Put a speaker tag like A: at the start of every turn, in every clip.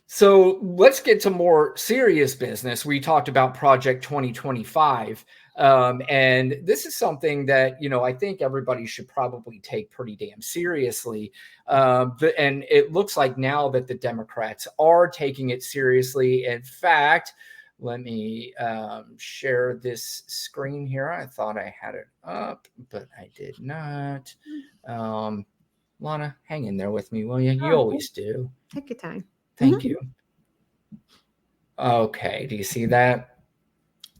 A: So let's get to more serious business. We talked about Project 2025. And this is something that, I think everybody should probably take pretty damn seriously. And it looks like now that the Democrats are taking it seriously. In fact, let me share this screen here. I thought I had it up, but I did not. Lana, hang in there with me, will you? You always do.
B: Take your time.
A: Thank you. Okay, do you see that?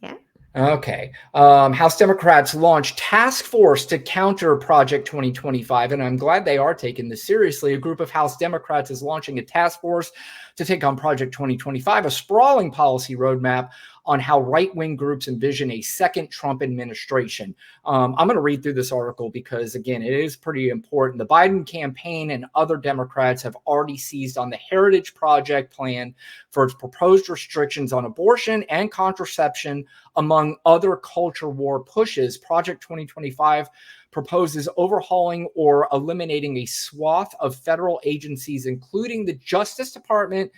B: Yeah.
A: Okay. House Democrats launched task force to counter Project 2025, and I'm glad they are taking this seriously. A group of House Democrats is launching a task force to take on Project 2025, a sprawling policy roadmap on how right-wing groups envision a second Trump administration. I'm going to read through this article because, again, it is pretty important. The Biden campaign and other Democrats have already seized on the Heritage Project plan for its proposed restrictions on abortion and contraception, among other culture war pushes. Project 2025 proposes overhauling or eliminating a swath of federal agencies, including the Justice Department,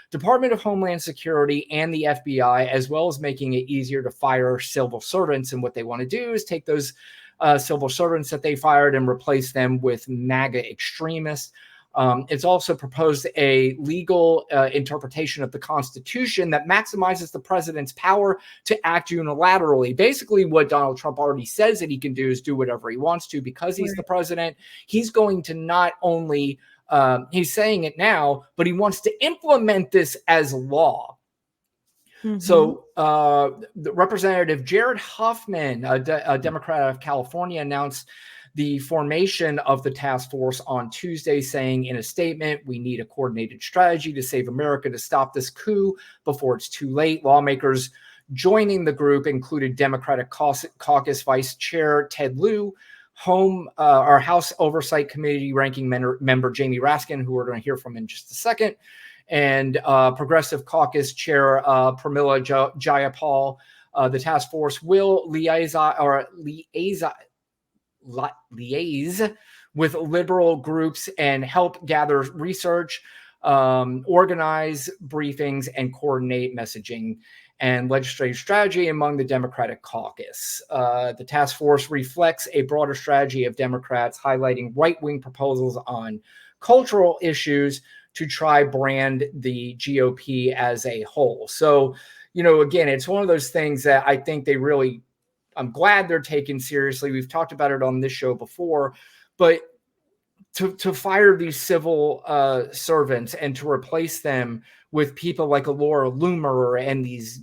A: Department of Homeland Security, and the FBI, as well as making it easier to fire civil servants. And what they want to do is take those civil servants that they fired and replace them with MAGA extremists. It's also proposed a legal interpretation of the Constitution that maximizes the president's power to act unilaterally. Basically, what Donald Trump already says that he can do is do whatever he wants to because he's the president. He's going to not only he's saying it now, but he wants to implement this as law. Mm-hmm. So the Representative Jared Huffman, a Democrat out of California, announced the formation of the task force on Tuesday, saying in a statement, "We need a coordinated strategy to save America, to stop this coup before it's too late." Lawmakers joining the group included Democratic Caucus Vice Chair Ted Lieu, our House Oversight Committee ranking member Jamie Raskin, who we're going to hear from in just a second, and Progressive Caucus Chair Pramila Jayapal. The task force will liaise with liberal groups and help gather research, organize briefings, and coordinate messaging and legislative strategy among the Democratic caucus. The task force reflects a broader strategy of Democrats highlighting right-wing proposals on cultural issues to try brand the GOP as a whole. So, again, it's one of those things that I think I'm glad they're taken seriously. We've talked about it on this show before, but to fire these civil servants and to replace them with people like a Laura Loomer and these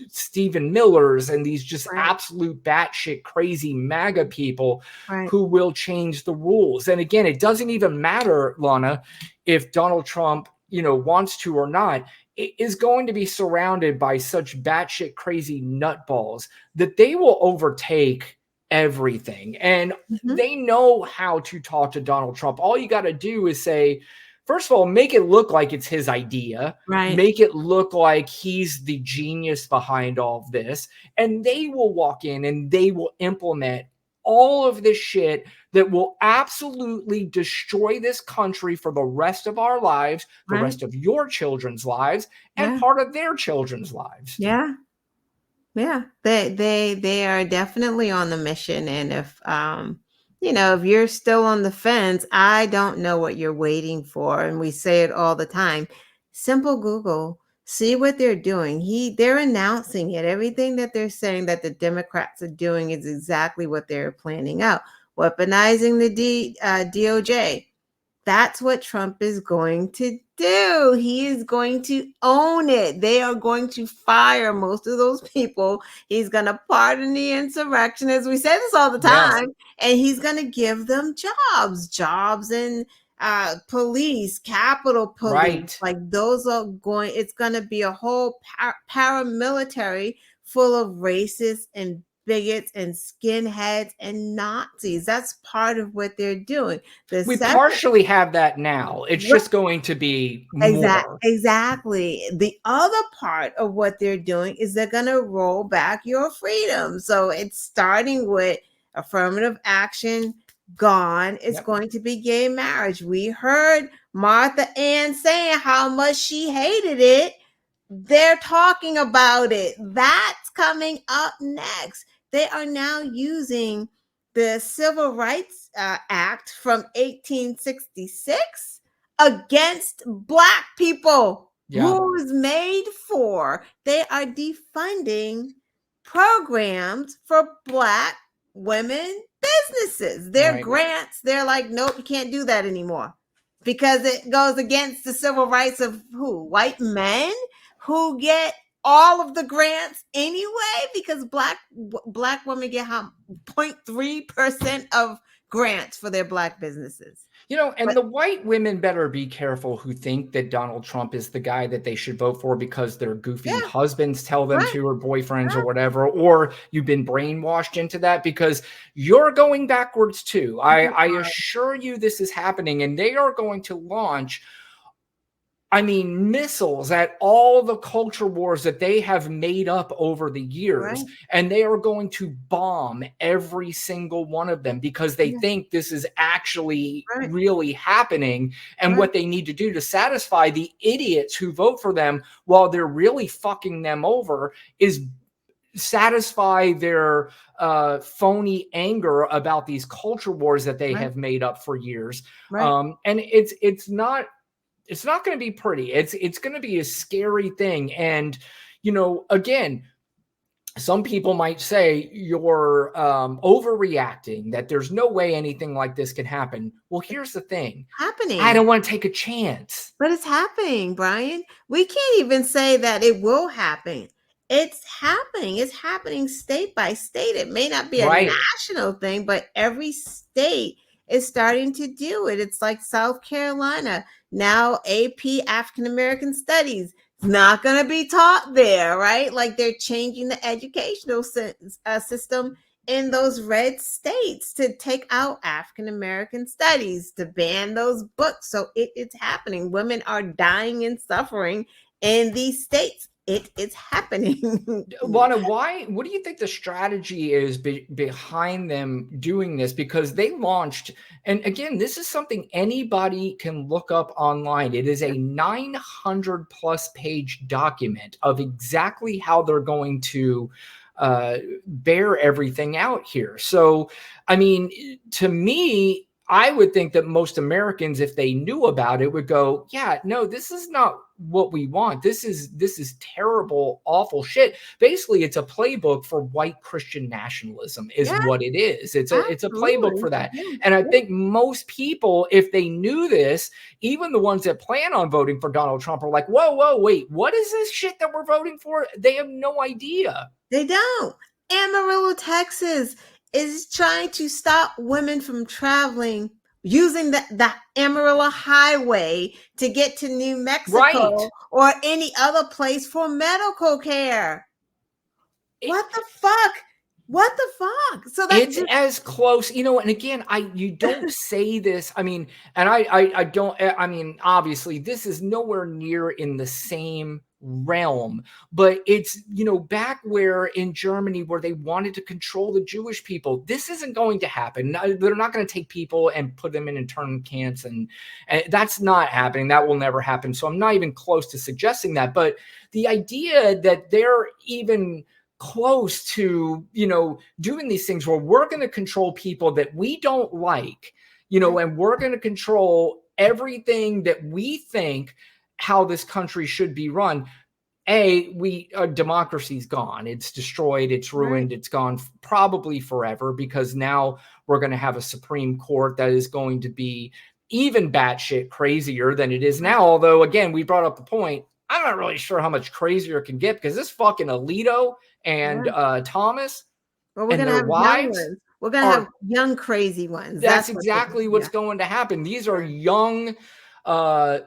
A: Stephen Millers and these just absolute batshit crazy MAGA people who will change the rules. And again, it doesn't even matter, Lana, if Donald Trump, wants to or not. It is going to be surrounded by such batshit crazy nutballs that they will overtake everything. And they know how to talk to Donald Trump. All you got to do is say, first of all, make it look like it's his idea. Right. Make it look like he's the genius behind all of this. And they will walk in and they will implement all of this shit that will absolutely destroy this country for the rest of our lives, the rest of your children's lives, and part of their children's lives.
B: Yeah. Yeah. They are definitely on the mission. And if, if you're still on the fence, I don't know what you're waiting for. And we say it all the time. Simple Google. See what they're doing. They're announcing it. Everything that they're saying that the Democrats are doing is exactly what they're planning out. Weaponizing the DOJ. That's what Trump is going to do. He is going to own it. They are going to fire most of those people. He's going to pardon the insurrection, as we say this all the time, and he's going to give them jobs in police, Capitol Police. Right. Like those are going, it's going to be a whole paramilitary full of racists and bigots and skinheads and Nazis. That's part of what they're doing.
A: We partially have that now. It's just going to be more.
B: Exactly. The other part of what they're doing is they're going to roll back your freedom. So it's starting with affirmative action gone. It's going to be gay marriage. We heard Martha Ann saying how much she hated it. They're talking about it. That's coming up next. They are now using the Civil Rights Act from 1866 against Black people.
A: Yeah,
B: Rules made for. They are defunding programs for Black women businesses. Their
A: right.
B: grants, they're like, nope, you can't do that anymore because it goes against the civil rights of who? White men who get all of the grants anyway because black women get how 0.3% of grants for their Black businesses.
A: And
B: But
A: the white women better be careful who think that Donald Trump is the guy that they should vote for because their goofy
B: yeah,
A: husbands tell them
B: right,
A: to, or boyfriends or
B: right.
A: whatever, or you've been brainwashed into that because you're going backwards too. I assure you this is happening, and they are going to launch missiles at all the culture wars that they have made up over the years,
B: Right,
A: and they are going to bomb every single one of them because they
B: yeah,
A: think this is actually
B: right,
A: really happening. And
B: right,
A: what they need to do to satisfy the idiots who vote for them while they're really fucking them over is satisfy their phony anger about these culture wars that they
B: right,
A: have made up for years.
B: right.
A: And it's not going to be pretty. It's going to be a scary thing. And, again, some people might say you're overreacting, that there's no way anything like this can happen. Well, here's the thing. I
B: Happening.
A: don't want to take a chance.
B: But it's happening, Brian. We can't even say that it will happen. It's happening. It's happening state by state. It may not be a
A: Right.
B: national thing, but every state is starting to do it. It's like South Carolina. Now, AP African American Studies is not going to be taught there, right? Like they're changing the educational system in those red states to take out African American studies, to ban those books. So it's happening. Women are dying and suffering in these states. It is happening.
A: Lana, what do you think the strategy is behind them doing this? Because they launched, and again, this is something anybody can look up online. It is a 900 plus page document of exactly how they're going to bear everything out here. So, to me, I would think that most Americans, if they knew about it, would go, yeah, no, this is not what we want. This is terrible, awful shit. Basically, it's a playbook for white Christian nationalism, is
B: Yeah,
A: what it is. It's a playbook
B: absolutely.
A: for that.
B: Yeah,
A: And I
B: yeah.
A: think most people, if they knew this, even the ones that plan on voting for Donald Trump, are like, whoa, wait, what is this shit that we're voting for? They have no idea.
B: They don't. Amarillo, Texas is trying to stop women from traveling using the Amarillo Highway to get to New
A: Right.
B: Mexico or any other place for medical care.
A: It,
B: What the fuck? What the fuck? So that's
A: It's
B: just
A: as close, and again, you don't say this. And I don't. Obviously, this is nowhere near in the same realm, but it's back where in Germany where they wanted to control the Jewish people. This isn't going to happen. They're not going to take people and put them in internment camps, and that's not happening. That will never happen. So I'm not even close to suggesting that. But the idea that they're even close to doing these things where we're going to control people that we don't like,
B: right,
A: and we're going to control everything that we think how this country should be run. Democracy's gone. It's destroyed. It's
B: right,
A: ruined. It's gone probably forever, because now we're going to have a Supreme Court that is going to be even batshit crazier than it is
B: right.
A: now. Although, again, we brought up the point. I'm not really sure how much crazier it can get, because this fucking Alito and
B: Yeah.
A: Thomas
B: Well, we're
A: and
B: gonna
A: their
B: have young
A: wives
B: ones. We're gonna have
A: are
B: young crazy ones.
A: that's
B: That's what they
A: exactly
B: yeah,
A: what's going to happen. These are
B: yeah,
A: young, uh,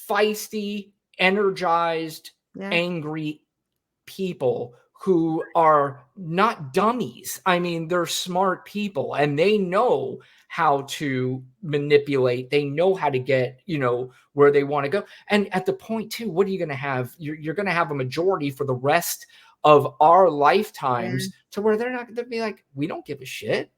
A: feisty, energized,
B: yeah,
A: angry people who are not dummies. They're smart people, and they know how to manipulate. They know how to get, where they want to go. And at the point too, what are you going to have? You're going to have a majority for the rest of our
B: yeah,
A: lifetimes to where they'll be like, we don't give a shit.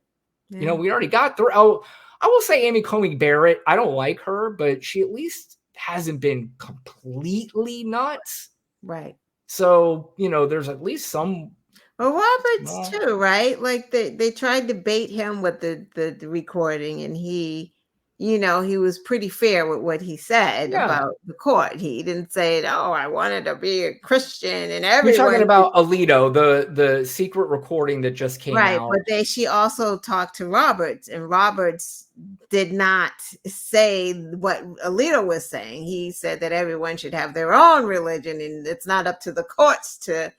B: yeah.
A: We already got through. Oh, I will say Amy Coney Barrett, I don't like her, but she at least hasn't been completely nuts.
B: Right.
A: So, there's at least some
B: Well, Roberts
A: small.
B: too, right? Like they tried to bait him with the recording, and he was pretty fair with what he said
A: Yeah.
B: about the court. He didn't say, "Oh, I wanted to be a Christian and
A: You're talking
B: everyone should."
A: about Alito, the secret recording that just came
B: Right,
A: out.
B: but she also talked to Roberts, and Roberts did not say what Alito was saying. He said that everyone should have their own religion, and it's not up to the courts to,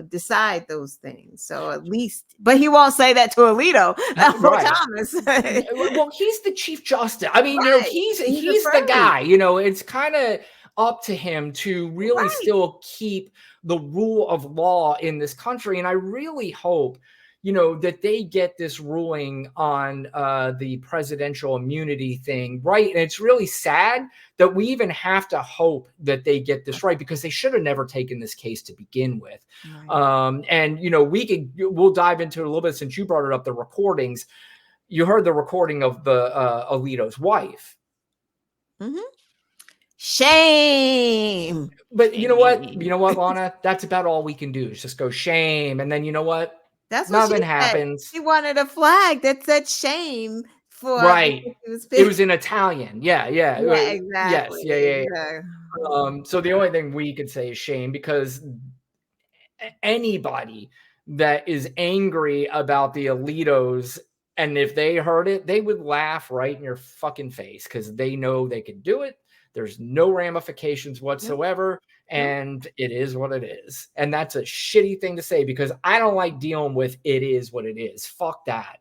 B: decide those things. So at least, but he won't say that to Alito or
A: Right.
B: Thomas.
A: Well, he's the Chief Justice. I mean,
B: Right. He's
A: he's the
B: afraid.
A: guy. It's kind of up to him to really
B: Right.
A: still keep the rule of law in this country. And I really hope, that they get this ruling on the presidential immunity thing right. And it's really sad that we even have to hope that they get this right, because they should have never taken this case to begin with.
B: Right.
A: And we'll dive into it a little bit since you brought it up, the recordings. You heard the recording of the Alito's wife.
B: Mm-hmm. Shame.
A: But
B: Shame.
A: you know what, Lana? That's about all we can do is just go shame. And then you know what?
B: That's what she
A: Nothing
B: said.
A: happens.
B: She wanted a flag that said shame for
A: Right.
B: because she was
A: It was in Italian. Yeah.
B: Yeah,
A: Yes.
B: exactly.
A: Yeah.
B: Exactly.
A: So the only thing we could say is shame, because anybody that is angry about the Alitos, and if they heard it, they would laugh right in your fucking face, because they know they can do it. There's no ramifications whatsoever.
B: No.
A: And it is what it is. And that's a shitty thing to say, because I don't like dealing with it is what it is. Fuck that.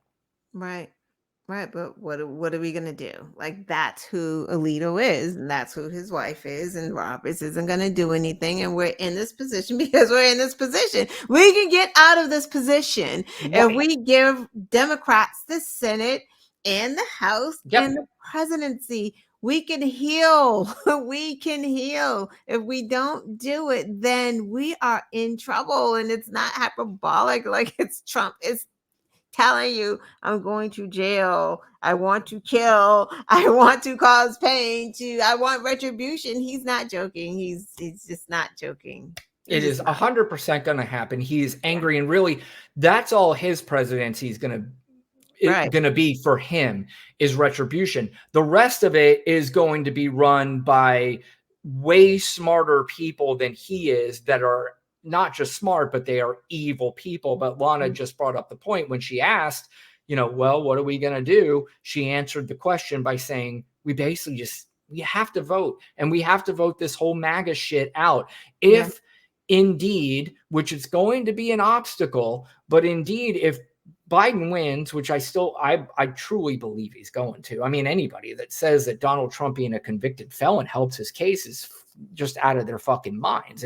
B: Right. Right, but what are we gonna do? Like that's who Alito is, and that's who his wife is, and Roberts isn't gonna do anything, and we're in this position because we're in this position. We can get out of this position if
A: Right.
B: we give Democrats the Senate and the House
A: Yep.
B: and the presidency. We can heal. We can heal. If we don't do it, then we are in trouble, and it's not hyperbolic like it's Trump. It's telling you, I'm going to jail, I want to kill, I want to cause pain, I want retribution. He's not joking. He's just not joking.
A: It is 100% going to happen. He is angry, and really, that's all his presidency is going
B: Right.
A: to be for him, is retribution. The rest of it is going to be run by way smarter people than he is, that are not just smart, but they are evil people. But Lana just brought up the point when she asked, well, what are we going to do? She answered the question by saying, we have to vote, and we have to vote this whole MAGA shit out. If indeed, which is going to be an obstacle, but indeed, if Biden wins, which I truly believe he's going to. I mean, anybody that says that Donald Trump being a convicted felon helps his case is just out of their fucking minds.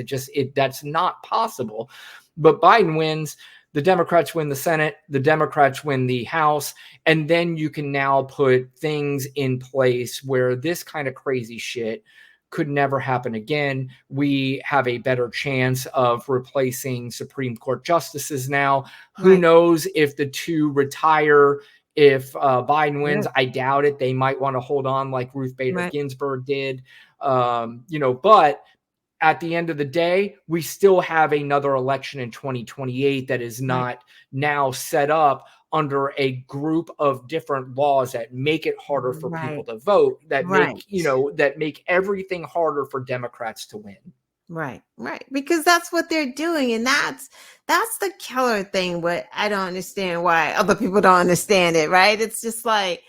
A: That's not possible. But Biden wins, the Democrats win the Senate, the Democrats win the House, and then you can now put things in place where this kind of crazy shit could never happen again. We have a better chance of replacing Supreme Court justices now. Who knows if the two retire, if Biden wins? I doubt it. They might want to hold on like Ruth Bader Ginsburg did. But at the end of the day, we still have another election in 2028 that is not now set up under a group of different laws that make it harder for people to vote, that make everything harder for Democrats to win.
B: Right. Because that's what they're doing. And that's the killer thing. What I don't understand why other people don't understand it, right? It's just like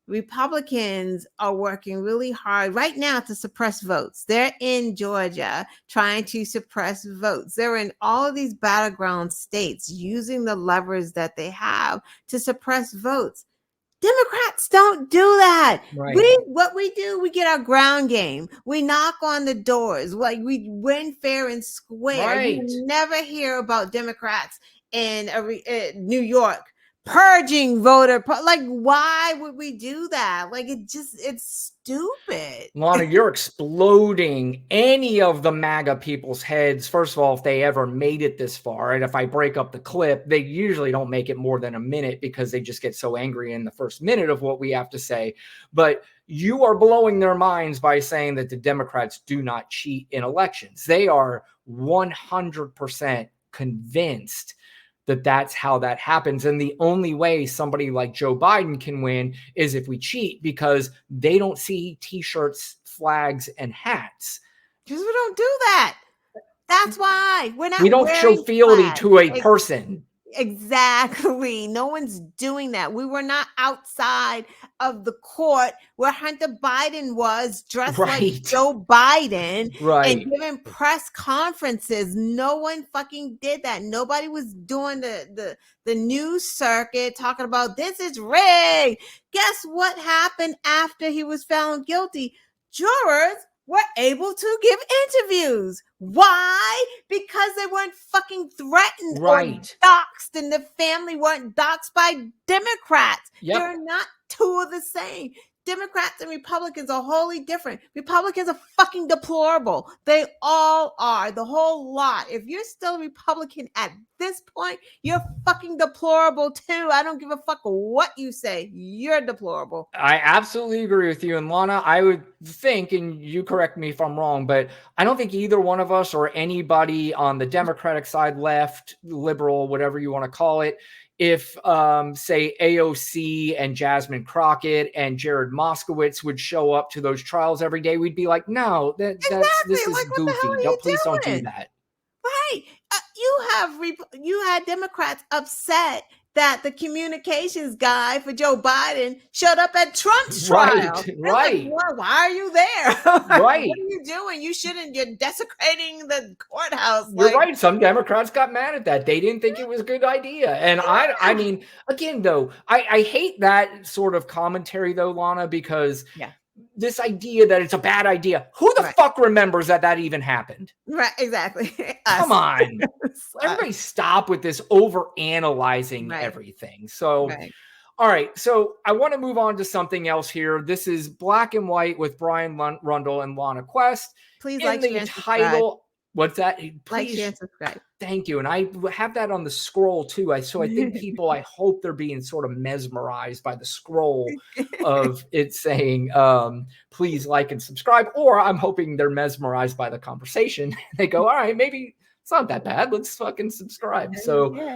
B: Republicans are working really hard right now to suppress votes. They're in Georgia trying to suppress votes. They're in all of these battleground states using the levers that they have to suppress votes. Democrats don't do that.
A: Right.
B: We get our ground game. We knock on the doors. Like we win fair and square.
A: Right.
B: You never hear about Democrats in New York purging voter, like, why would we do that? Like, it's stupid.
A: Lana, you're exploding any of the MAGA people's heads. First of all, if they ever made it this far, and if I break up the clip, they usually don't make it more than a minute because they just get so angry in the first minute of what we have to say. But you are blowing their minds by saying that the Democrats do not cheat in elections. They are 100% convinced that that's how that happens. And the only way somebody like Joe Biden can win is if we cheat, because they don't see t-shirts, flags, and hats.
B: Because we don't do that. That's why we're not.
A: We don't show
B: wearing
A: fealty
B: flags.
A: to a person.
B: Exactly. No one's doing that. We were not outside of the court where Hunter Biden was dressed like Joe Biden and giving press conferences. No one fucking did that. Nobody was doing the news circuit talking about this is rigged. Guess what happened after he was found guilty? Jurors were able to give interviews. Why? Because they weren't fucking threatened or doxxed, and the family weren't doxxed by Democrats. They're not two of the same. Democrats and Republicans are wholly different. Republicans are fucking deplorable. They all are, the whole lot. If you're still a Republican at this point, you're fucking deplorable too. I don't give a fuck what you say. You're deplorable.
A: I absolutely agree with you. And Lana, I would think, and you correct me if I'm wrong, but I don't think either one of us or anybody on the Democratic side, left, liberal, whatever you want to call it, if say AOC and Jasmine Crockett and Jared Moskowitz would show up to those trials every day, we'd be like, no, this is like, goofy. Please don't do that.
B: Right. You had Democrats upset that the communications guy for Joe Biden showed up at Trump's trial.
A: Right.
B: Like, why are you there?
A: Right.
B: What are you doing? You shouldn't. You're desecrating the courthouse.
A: You're right. Some Democrats got mad at that. They didn't think it was a good idea. And I mean, again, though, I hate that sort of commentary, though, Lana, because this idea that it's a bad idea. Who the fuck remembers that even happened?
B: Right, exactly.
A: Come on. Everybody stop with this over-analyzing everything. So, all right. So I want to move on to something else here. This is Black and White with Brian Rundle and Lana Quest.
B: Please like, share, and subscribe.
A: What's that? Please,
B: like, share, and subscribe.
A: Thank you. And I have that on the scroll too. So I think people, I hope they're being sort of mesmerized by the scroll of it saying, please like and subscribe. Or I'm hoping they're mesmerized by the conversation. They go, all right, maybe it's not that bad. Let's fucking subscribe. So